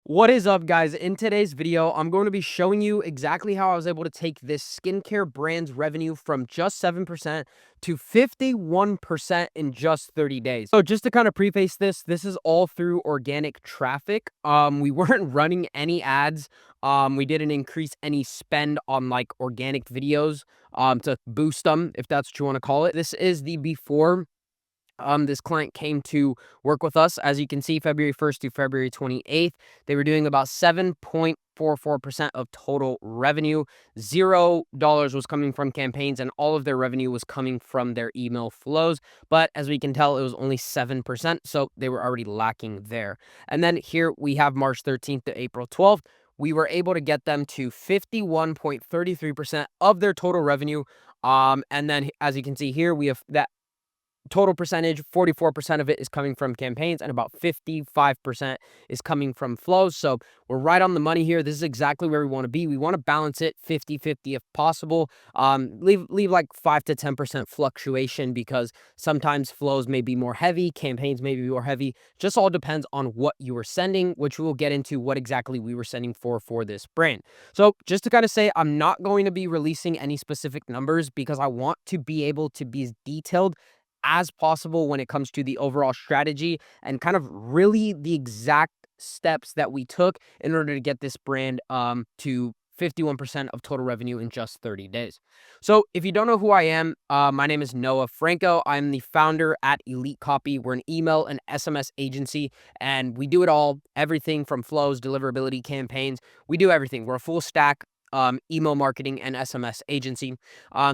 What is up, guys? In today's video, I'm going to be showing you exactly how I was able to take this skincare brand's revenue from just 7% to 51% in just 30 days. So just to kind of preface this is all through organic traffic. We weren't running any ads. We didn't increase any spend on like organic videos to boost them, if that's what you want to call it. This is the before this client came to work with us. As you can see, February 1st to February 28th, they were doing about 7.44% of total revenue. $0 was coming from campaigns, and all of their revenue was coming from their email flows. But as we can tell, it was only 7%, so they were already lacking there. And then here we have March 13th to April 12th. We were able to get them to 51.33% of their total revenue. And then as you can see here, we have that total percentage, 44% of it is coming from campaigns and about 55% is coming from flows. So we're right on the money here. This is exactly where we want to be. We want to balance it 50-50 if possible. Leave like 5 to 10% fluctuation because sometimes flows may be more heavy, campaigns may be more heavy. Just all depends on what you were sending, which we will get into what exactly we were sending for this brand. So just to kind of say, I'm not going to be releasing any specific numbers because I want to be able to be as detailed as possible when it comes to the overall strategy and kind of really the exact steps that we took in order to get this brand to 51% of total revenue in just 30 days. So if you don't know who I am, my name is Noah Franco. I'm the founder at Elite Copy. We're an email and SMS agency, and we do it all, everything from flows, deliverability, campaigns. We do everything. We're a full stack email marketing and SMS agency.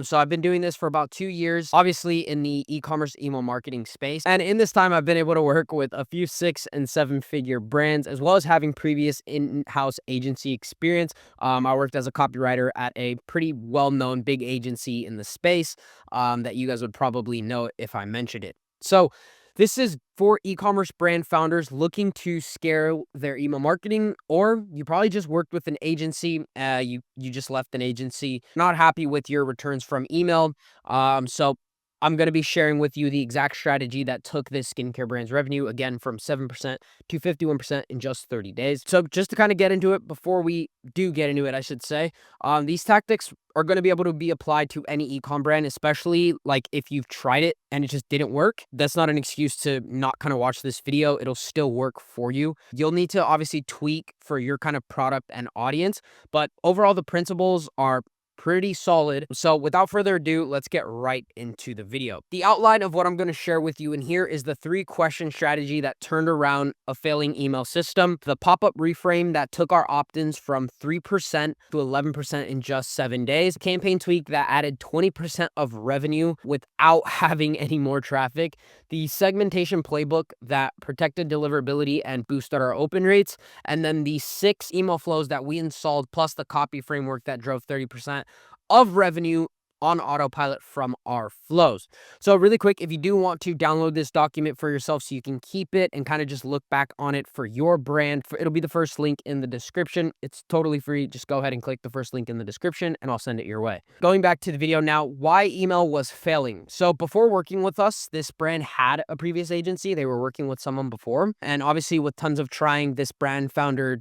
So I've been doing this for about 2 years, obviously in the e-commerce email marketing space. And in this time, I've been able to work with a few 6- and 7-figure brands, as well as having previous in-house agency experience. I worked as a copywriter at a pretty well-known big agency in the space that you guys would probably know if I mentioned it. So this is for e-commerce brand founders looking to scale their email marketing, or you probably just worked with an agency. You just left an agency, not happy with your returns from email. So I'm going to be sharing with you the exact strategy that took this skincare brand's revenue, again, from 7% to 51% in just 30 days. So just to kind of get into it, before we do get into it, I should say, these tactics are going to be able to be applied to any e-com brand, especially like if you've tried it and it just didn't work. That's not an excuse to not kind of watch this video. It'll still work for you. You'll need to obviously tweak for your kind of product and audience, but overall the principles are pretty solid. So without further ado, let's get right into the video. The outline of what I'm going to share with you in here is the 3-question strategy that turned around a failing email system, the pop-up reframe that took our opt-ins from 3% to 11% in just 7 days, campaign tweak that added 20% of revenue without having any more traffic, the segmentation playbook that protected deliverability and boosted our open rates, and then the 6 email flows that we installed plus the copy framework that drove 30% of revenue on autopilot from our flows. So really quick, if you do want to download this document for yourself so you can keep it and kind of just look back on it for your brand, it'll be the first link in the description. It's totally free. Just go ahead and click the first link in the description and I'll send it your way. Going back to the video now, why email was failing. So before working with us, this brand had a previous agency. They were working with someone before. And obviously with tons of trying, this brand founder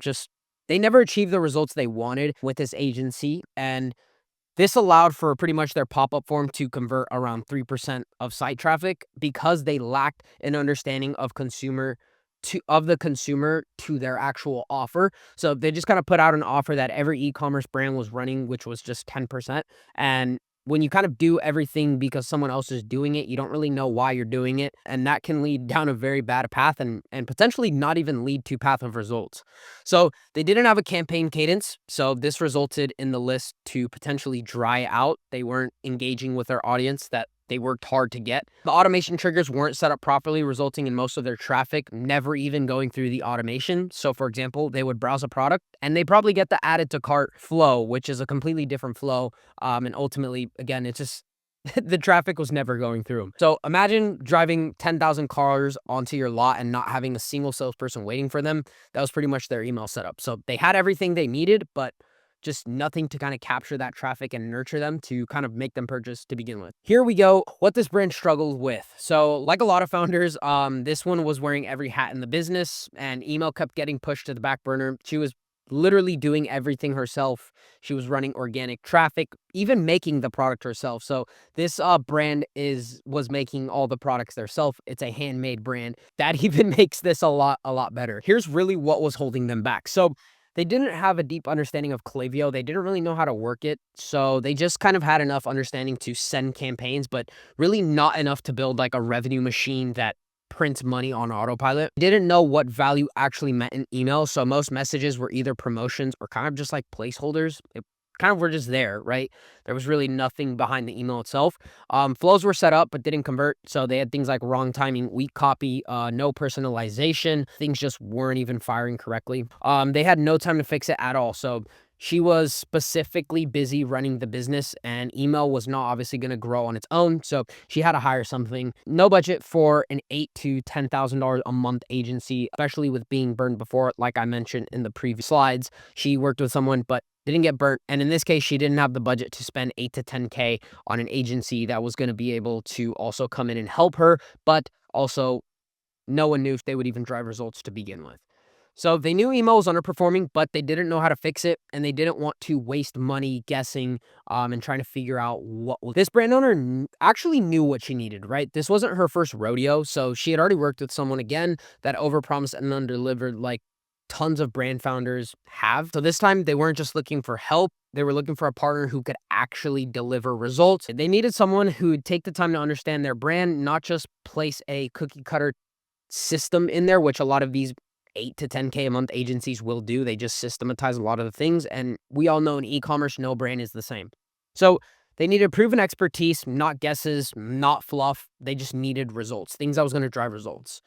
they never achieved the results they wanted with this agency. And this allowed for pretty much their pop-up form to convert around 3% of site traffic because they lacked an understanding of the consumer to their actual offer. So they just kind of put out an offer that every e-commerce brand was running, which was just 10%. And when you kind of do everything because someone else is doing it, you don't really know why you're doing it. And that can lead down a very bad path and potentially not even lead to path of results. So they didn't have a campaign cadence. So this resulted in the list to potentially dry out. They weren't engaging with their audience that they worked hard to get. The automation triggers weren't set up properly, resulting in most of their traffic never even going through the automation. So for example, they would browse a product and they probably get the added to cart flow, which is a completely different flow. And ultimately, again, it's just the traffic was never going through them. So imagine driving 10,000 cars onto your lot and not having a single salesperson waiting for them. That was pretty much their email setup. So they had everything they needed, but just nothing to kind of capture that traffic and nurture them to kind of make them purchase to begin with. Here we go, what this brand struggled with. So like a lot of founders, this one was wearing every hat in the business, and email kept getting pushed to the back burner. She was literally doing everything herself. She was running organic traffic, even making the product herself. So this brand was making all the products themselves. It's a handmade brand. That even makes this a lot better. Here's really what was holding them back. So they didn't have a deep understanding of Klaviyo. They didn't really know how to work it. So they just kind of had enough understanding to send campaigns, but really not enough to build like a revenue machine that prints money on autopilot. Didn't know what value actually meant in email. So most messages were either promotions or kind of just like placeholders. It kind of were just there, right? There was really nothing behind the email itself. Flows were set up, but didn't convert. So they had things like wrong timing, weak copy, no personalization. Things just weren't even firing correctly. They had no time to fix it at all. So she was specifically busy running the business, and email was not obviously going to grow on its own. So she had to hire something. No budget for an $8,000 to $10,000 a month agency, especially with being burned before. Like I mentioned in the previous slides, she worked with someone, but didn't get burnt. And in this case, she didn't have the budget to spend 8 to 10K on an agency that was going to be able to also come in and help her, but also no one knew if they would even drive results to begin with. So they knew email was underperforming, but they didn't know how to fix it, and they didn't want to waste money guessing and trying to figure out what this brand owner actually knew what she needed, right? This wasn't her first rodeo, so she had already worked with someone again that overpromised and undelivered, like tons of brand founders have. So this time they weren't just looking for help. They were looking for a partner who could actually deliver results. They needed someone who would take the time to understand their brand, not just place a cookie cutter system in there, which a lot of these 8 to 10K a month agencies will do. They just systematize a lot of the things. And we all know in e-commerce, no brand is the same. So they needed proven expertise, not guesses, not fluff. They just needed results, things that was going to drive results.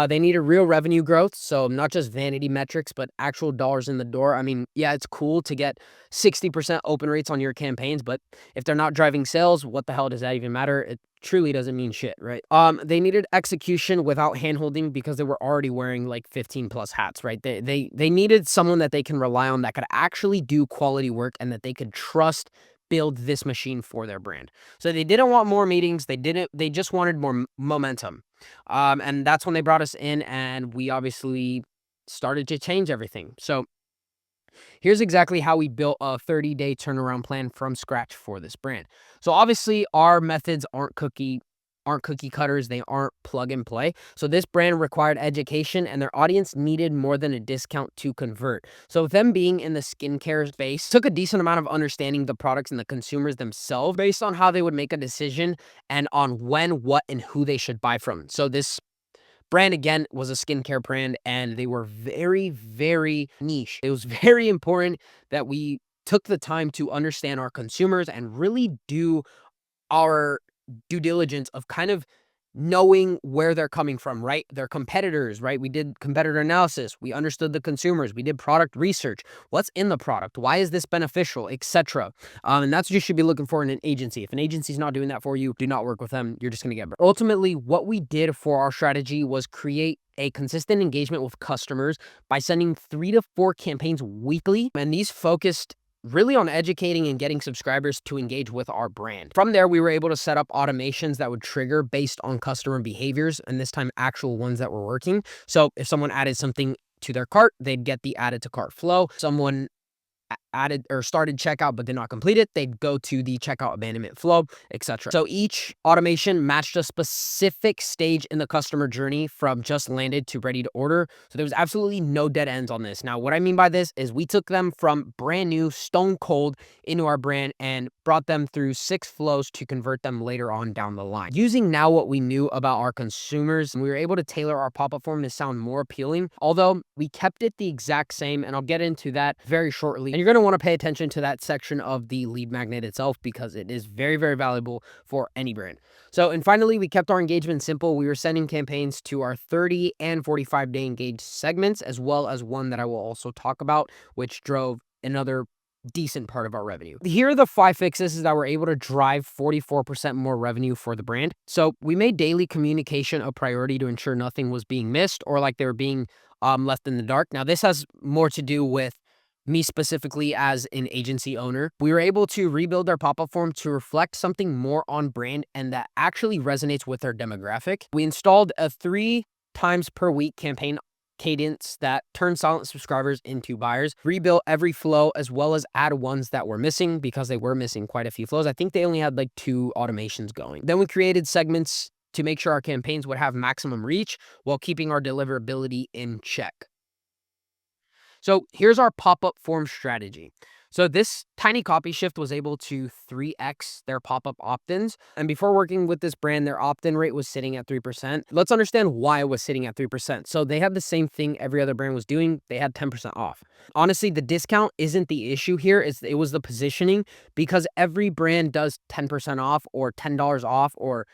They needed real revenue growth. So not just vanity metrics, but actual dollars in the door. I mean, yeah, it's cool to get 60% open rates on your campaigns, but if they're not driving sales, what the hell does that even matter? It truly doesn't mean shit, right? They needed execution without handholding because they were already wearing like 15 plus hats, right? They needed someone that they can rely on that could actually do quality work and that they could trust build this machine for their brand. So they didn't want more meetings. They just wanted more momentum. And that's when they brought us in, and we obviously started to change everything. So here's exactly how we built a 30-day turnaround plan from scratch for this brand. So obviously our methods aren't cookie cutters. They aren't plug and play. So this brand required education, and their audience needed more than a discount to convert. So them being in the skincare space took a decent amount of understanding the products and the consumers themselves based on how they would make a decision and on when, what, and who they should buy from. So this brand, again, was a skincare brand, and they were very, very niche. It was very important that we took the time to understand our consumers and really do our due diligence of kind of knowing where they're coming from, right? Their competitors, right? We did competitor analysis. We understood the consumers. We did product research. What's in the product? Why is this beneficial, etc. And that's what you should be looking for in an agency. If an agency's not doing that for you, do not work with them. You're just going to get burned. Ultimately, what we did for our strategy was create a consistent engagement with customers by sending 3 to 4 campaigns weekly. And these focused really on educating and getting subscribers to engage with our brand. From there, we were able to set up automations that would trigger based on customer behaviors, and this time actual ones that were working. So if someone added something to their cart, they'd get the added to cart flow. Someone added or started checkout but did not complete it, they'd go to the checkout abandonment flow, etc. So each automation matched a specific stage in the customer journey from just landed to ready to order. So there was absolutely no dead ends on this. Now, what I mean by this is we took them from brand new, stone cold into our brand and brought them through 6 flows to convert them later on down the line. Using now what we knew about our consumers, we were able to tailor our pop-up form to sound more appealing, although we kept it the exact same, and I'll get into that very shortly. And you're going to want to pay attention to that section of the lead magnet itself because it is very, very valuable for any brand. So, and finally, we kept our engagement simple. We were sending campaigns to our 30 and 45-day engaged segments, as well as one that I will also talk about, which drove another decent part of our revenue. Here are the 5 fixes that were able to drive 44% more revenue for the brand. So we made daily communication a priority to ensure nothing was being missed or like they were being left in the dark. Now, this has more to do with me specifically as an agency owner, we were able to rebuild our pop-up form to reflect something more on brand and that actually resonates with our demographic. We installed a 3 times per week campaign cadence that turned silent subscribers into buyers, rebuilt every flow as well as add ones that were missing because they were missing quite a few flows. I think they only had like 2 automations going. Then we created segments to make sure our campaigns would have maximum reach while keeping our deliverability in check. So here's our pop-up form strategy. So this tiny copy shift was able to 3x their pop-up opt-ins. And before working with this brand, their opt-in rate was sitting at 3%. Let's understand why it was sitting at 3%. So they had the same thing every other brand was doing. They had 10% off. Honestly, the discount isn't the issue here. It was the positioning, because every brand does 10% off or $10 off, or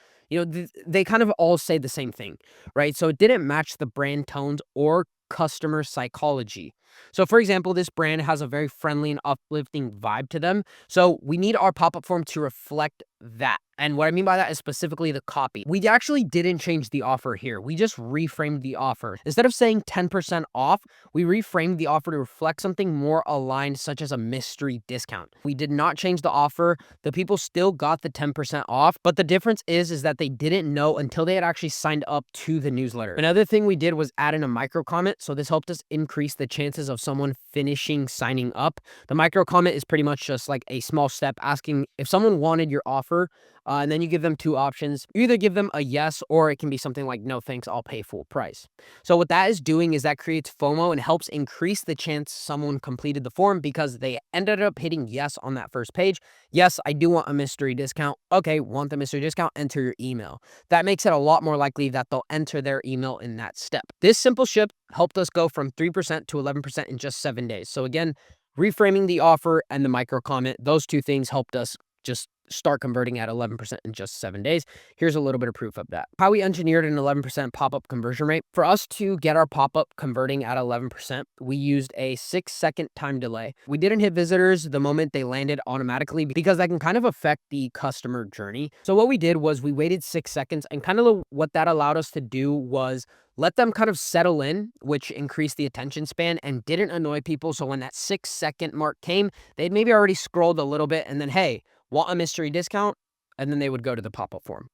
they kind of all say the same thing, right? So it didn't match the brand tones or customer psychology. So for example, this brand has a very friendly and uplifting vibe to them. So we need our pop-up form to reflect that. And what I mean by that is specifically the copy. We actually didn't change the offer here. We just reframed the offer. Instead of saying 10% off, we reframed the offer to reflect something more aligned, such as a mystery discount. We did not change the offer. The people still got the 10% off, but the difference is that they didn't know until they had actually signed up to the newsletter. Another thing we did was add in a micro comment. So this helped us increase the chances of someone finishing signing up. The micro comment is pretty much just like a small step asking if someone wanted your offer, and then you give them 2 options. You either give them a yes, or it can be something like, no thanks, I'll pay full price. So what that is doing is that creates FOMO and helps increase the chance someone completed the form because they ended up hitting yes on that first page. Yes, I do want a mystery discount. Okay, want the mystery discount, enter your email. That makes it a lot more likely that they'll enter their email in that step. This simple shift helped us go from 3% to 11% in just 7 days. So again, reframing the offer and the micro comment, those 2 things helped us just start converting at 11% in just 7 days. Here's a little bit of proof of that. How we engineered an 11% pop-up conversion rate. For us to get our pop-up converting at 11%, we used a 6-second time delay. We didn't hit visitors the moment they landed automatically because that can kind of affect the customer journey. So what we did was we waited 6 seconds, and kind of what that allowed us to do was let them kind of settle in, which increased the attention span and didn't annoy people. So when that 6-second mark came, they'd maybe already scrolled a little bit and then, hey, want a mystery discount? And then they would go to the pop-up form.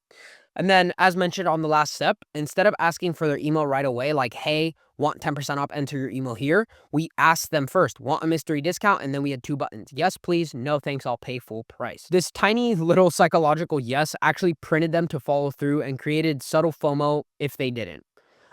And then, as mentioned on the last step, instead of asking for their email right away, like, hey, want 10% off, enter your email here, we asked them first, want a mystery discount? And then we had 2 buttons. Yes, please. No, thanks. I'll pay full price. This tiny little psychological yes actually printed them to follow through and created subtle FOMO if they didn't.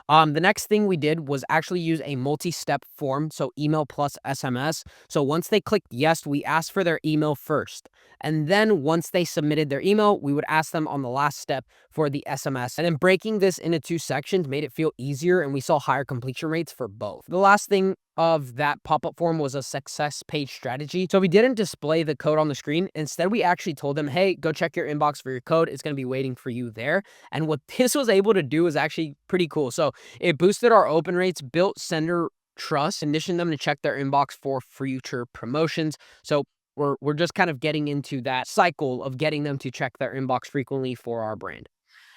The next thing we did was actually use a multi-step form, so email plus SMS. So once they clicked yes, we asked for their email first. And then once they submitted their email, we would ask them on the last step for the SMS. And then breaking this into 2 sections made it feel easier, and we saw higher completion rates for both. The last thing of that pop-up form was a success page strategy. So we didn't display the code on the screen. Instead, we actually told them, hey, go check your inbox for your code. It's going to be waiting for you there. And what this was able to do is actually pretty cool. So it boosted our open rates, built sender trust, conditioned them to check their inbox for future promotions. So we're just kind of getting into that cycle of getting them to check their inbox frequently for our brand.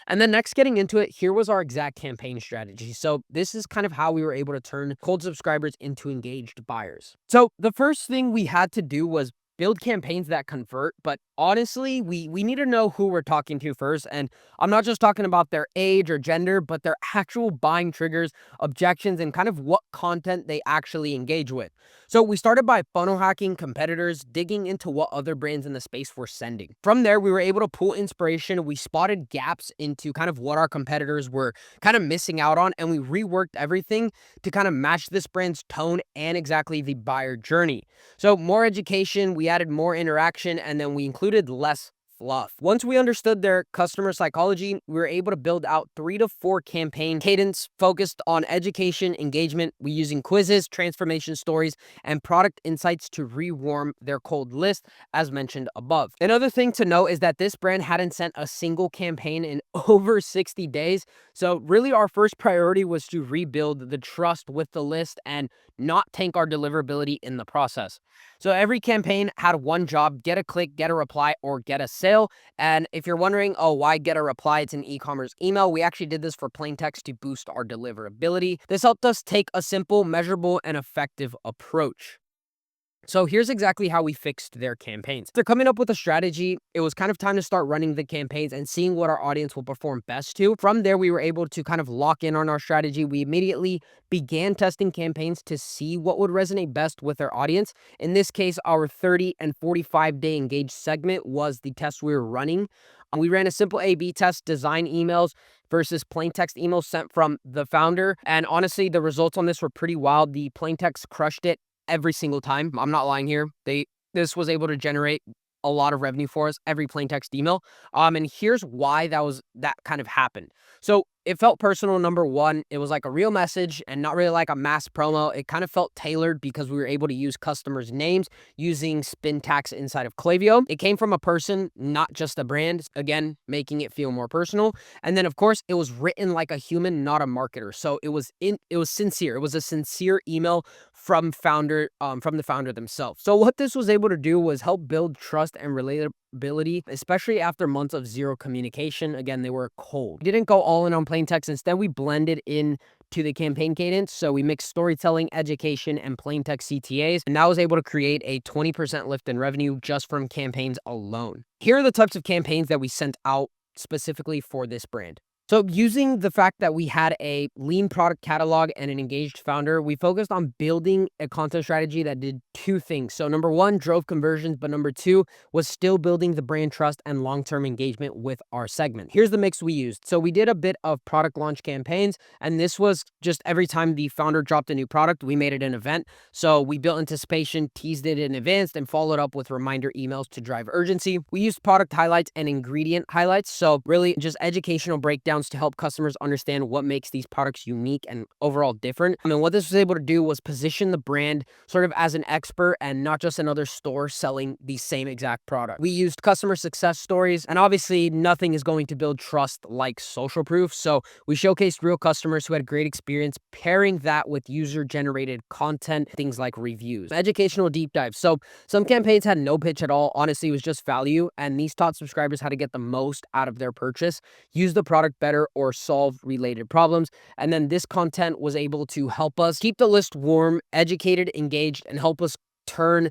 And then next, getting into it, here was our exact campaign strategy. So this is kind of how we were able to turn cold subscribers into engaged buyers. So the first thing we had to do was build campaigns that convert, but honestly, we need to know who we're talking to first. And I'm not just talking about their age or gender, but their actual buying triggers, objections, and kind of what content they actually engage with. So we started by funnel hacking competitors, digging into what other brands in the space were sending. From there, we were able to pull inspiration. We spotted gaps into kind of what our competitors were kind of missing out on, and we reworked everything to kind of match this brand's tone and exactly the buyer journey. So more education, we added more interaction, and then we included less fluff. Once we understood their customer psychology, we were able to build out 3 to 4 campaign cadence focused on education, engagement. We using quizzes, transformation stories, and product insights to rewarm their cold list, as mentioned above. Another thing to note is that this brand hadn't sent a single campaign in over 60 days. So really our first priority was to rebuild the trust with the list and not tank our deliverability in the process. So every campaign had one job: get a click, get a reply, or get a sale. And if you're wondering, oh, why get a reply? It's an e-commerce email. We actually did this for plain text to boost our deliverability. This helped us take a simple, measurable, and effective approach. So here's exactly how we fixed their campaigns. They're coming up with a strategy. It was kind of time to start running the campaigns and seeing what our audience will perform best to. From there, we were able to kind of lock in on our strategy. We immediately began testing campaigns to see what would resonate best with our audience. In this case, our 30 and 45-day engaged segment was the test we were running. We ran a simple A/B test, design emails versus plain text emails sent from the founder. And honestly, the results on this were pretty wild. The plain text crushed it every single time. I'm not lying here. This was able to generate a lot of revenue for us every plain text email. And here's why that kind of happened. So it felt personal. Number one, it was like a real message and not really like a mass promo. It kind of felt tailored because we were able to use customers' names using spin tags inside of Klaviyo. It came from a person, not just a brand, again, making it feel more personal. And then of course it was written like a human, not a marketer. So it was sincere. It was a sincere email from the founder themselves. So what this was able to do was help build trust and relatability, especially after months of zero communication. Again, they were cold. We didn't go all in on plain text. Instead, we blended in to the campaign cadence. So we mixed storytelling, education, and plain text CTAs, and that was able to create a 20% lift in revenue just from campaigns alone. Here are the types of campaigns that we sent out specifically for this brand. So using the fact that we had a lean product catalog and an engaged founder, we focused on building a content strategy that did two things. So number one, drove conversions, but number two was still building the brand trust and long-term engagement with our segment. Here's the mix we used. So we did a bit of product launch campaigns, and this was just every time the founder dropped a new product, we made it an event. So we built anticipation, teased it in advance, and followed up with reminder emails to drive urgency. We used product highlights and ingredient highlights. So really just educational breakdowns to help customers understand what makes these products unique and overall different. And what this was able to do was position the brand sort of as an expert and not just another store selling the same exact product. We used customer success stories, and obviously nothing is going to build trust like social proof. So we showcased real customers who had great experience, pairing that with user-generated content, things like reviews. Educational deep dives. So some campaigns had no pitch at all. Honestly, it was just value, and these taught subscribers how to get the most out of their purchase, use the product better, or solve related problems. And then this content was able to help us keep the list warm, educated, engaged, and help us turn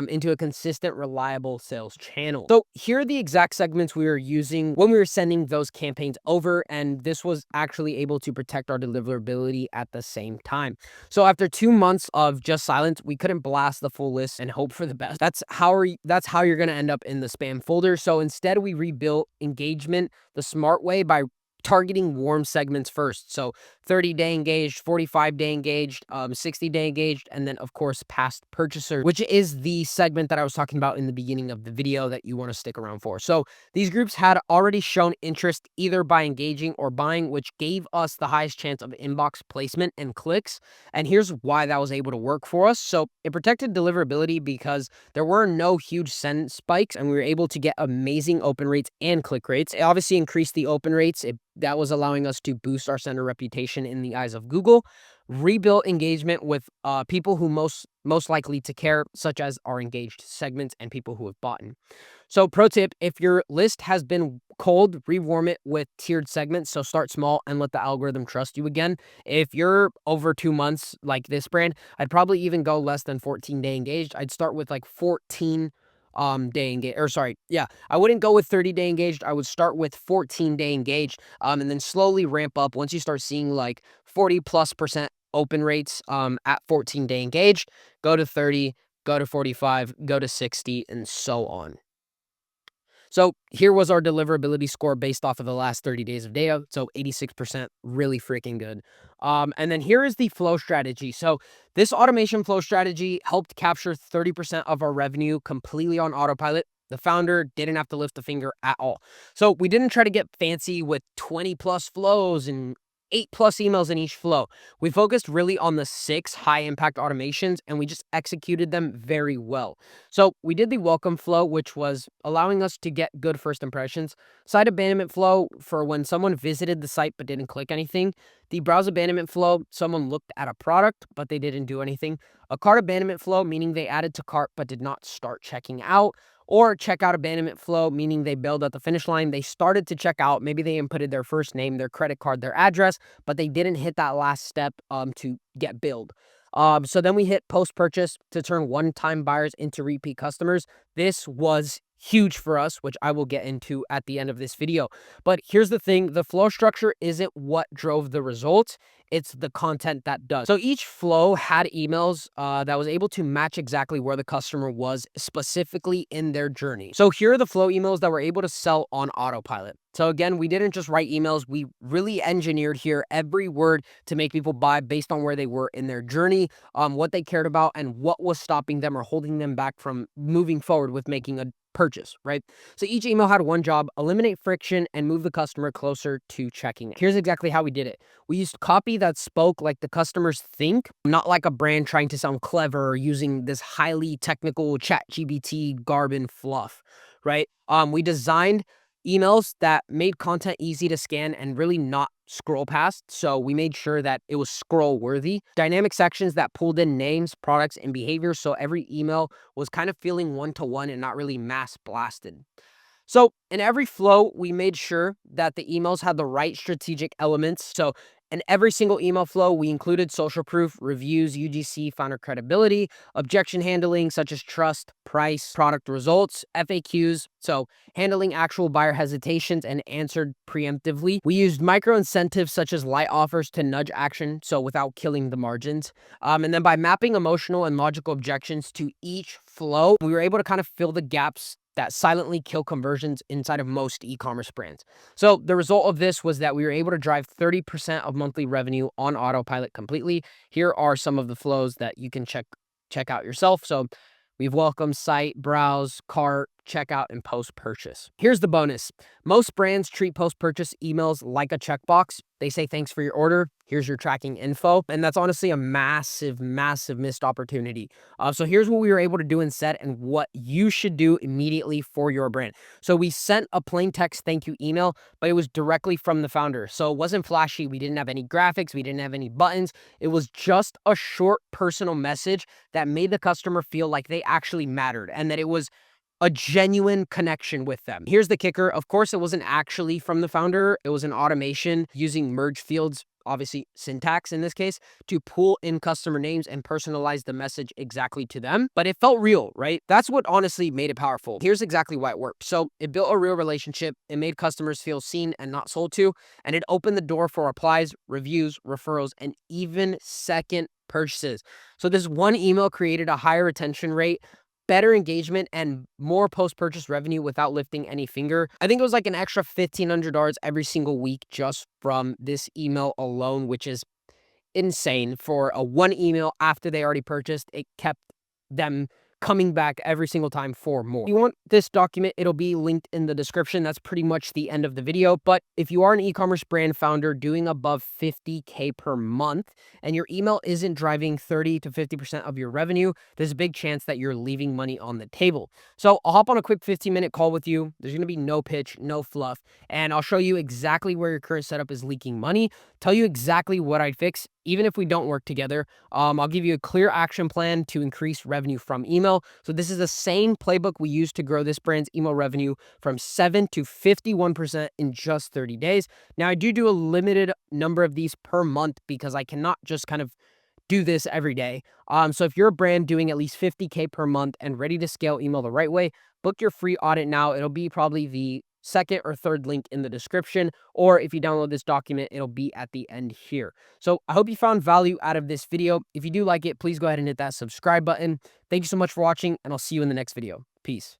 into a consistent, reliable sales channel. So here are the exact segments we were using when we were sending those campaigns over, and this was actually able to protect our deliverability at the same time. So after 2 months of just silence, we couldn't blast the full list and hope for the best. That's how you're going to end up in the spam folder. So instead, we rebuilt engagement the smart way by targeting warm segments first. So 30-day engaged, 45-day engaged, 60-day engaged, and then of course past purchasers, which is the segment that I was talking about in the beginning of the video that you want to stick around for. So these groups had already shown interest either by engaging or buying, which gave us the highest chance of inbox placement and clicks. And here's why that was able to work for us. So it protected deliverability because there were no huge send spikes, and we were able to get amazing open rates and click rates. It obviously increased the open rates. That was allowing us to boost our sender reputation in the eyes of Google, rebuild engagement with people who most likely to care, such as our engaged segments and people who have bought. So pro tip, if your list has been cold, rewarm it with tiered segments. So start small and let the algorithm trust you again. If you're over 2 months like this brand, I'd probably even go less than 14-day engaged. I'd start with like 14 day engaged, or sorry, yeah, I wouldn't go with 30-day engaged. I would start with 14-day engaged, and then slowly ramp up once you start seeing like 40+% open rates at 14-day engaged. Go to 30, go to 45, go to 60, and so on. So here was our deliverability score based off of the last 30 days of data. So 86%, really freaking good. And then here is the flow strategy. So this automation flow strategy helped capture 30% of our revenue completely on autopilot. The founder didn't have to lift a finger at all. So we didn't try to get fancy with 20+ flows and 8+ emails in each flow. We focused really on the 6 high impact automations, and we just executed them very well. So we did the welcome flow, which was allowing us to get good first impressions. Site abandonment flow for when someone visited the site but didn't click anything. The browse abandonment flow, someone looked at a product but they didn't do anything. A cart abandonment flow, meaning they added to cart but did not start checking out. Or checkout abandonment flow, meaning they bailed at the finish line. They started to check out. Maybe they inputted their first name, their credit card, their address, but they didn't hit that last step to get billed. So then we hit post-purchase to turn one-time buyers into repeat customers. This was huge for us, which I will get into at the end of this video. But here's the thing, the flow structure isn't what drove the results. It's the content that does. So each flow had emails that was able to match exactly where the customer was specifically in their journey. So here are the flow emails that were able to sell on autopilot. So again, we didn't just write emails. We really engineered here every word to make people buy based on where they were in their journey, what they cared about, and what was stopping them or holding them back from moving forward with making a purchase, right? So each email had one job: eliminate friction and move the customer closer to checking. Here's exactly how we did it. We used copy that spoke like the customers think, not like a brand trying to sound clever or using this highly technical chat GBT garb and fluff, right? We designed emails that made content easy to scan and really not scroll past. So we made sure that it was scroll worthy. Dynamic sections that pulled in names, products, and behaviors. So every email was kind of feeling one-to-one and not really mass blasted. So in every flow, we made sure that the emails had the right strategic elements. So in every single email flow, we included social proof, reviews, UGC, founder credibility, objection handling such as trust, price, product results, FAQs. So handling actual buyer hesitations and answered preemptively. We used micro incentives such as light offers to nudge action, so without killing the margins. And then by mapping emotional and logical objections to each flow, we were able to kind of fill the gaps that silently kill conversions inside of most e-commerce brands. So the result of this was that we were able to drive 30% of monthly revenue on autopilot completely. Here are some of the flows that you can check out yourself. So we've welcomed site, browse, cart, checkout, and post-purchase. Here's the bonus. Most brands treat post-purchase emails like a checkbox. They say, thanks for your order. Here's your tracking info. And that's honestly a massive, massive missed opportunity. So here's what we were able to do instead and what you should do immediately for your brand. So we sent a plain text thank you email, but it was directly from the founder. So it wasn't flashy. We didn't have any graphics. We didn't have any buttons. It was just a short personal message that made the customer feel like they actually mattered and that it was a genuine connection with them. Here's the kicker. Of course, it wasn't actually from the founder. It was an automation using merge fields, obviously syntax in this case, to pull in customer names and personalize the message exactly to them. But it felt real, right? That's what honestly made it powerful. Here's exactly why it worked. So it built a real relationship. It made customers feel seen and not sold to. And it opened the door for replies, reviews, referrals, and even second purchases. So this one email created a higher retention rate, better engagement, and more post-purchase revenue without lifting any finger. I think it was like an extra $1,500 every single week just from this email alone, which is insane for a one email after they already purchased. It kept them coming back every single time for more. If you want this document, it'll be linked in the description. That's pretty much the end of the video. But if you are an e-commerce brand founder doing above 50K per month and your email isn't driving 30 to 50% of your revenue, there's a big chance that you're leaving money on the table. So I'll hop on a quick 15-minute call with you. There's going to be no pitch, no fluff, and I'll show you exactly where your current setup is leaking money, tell you exactly what I'd fix, even if we don't work together. I'll give you a clear action plan to increase revenue from email. So this is the same playbook we used to grow this brand's email revenue from 7 to 51% in just 30 days. Now, I do a limited number of these per month because I cannot just kind of do this every day. So if you're a brand doing at least 50K per month and ready to scale email the right way, book your free audit now. It'll be probably the second or third link in the description, or if you download this document, it'll be at the end here. So I hope you found value out of this video. If you do like it, please go ahead and hit that subscribe button. Thank you so much for watching, and I'll see you in the next video. Peace.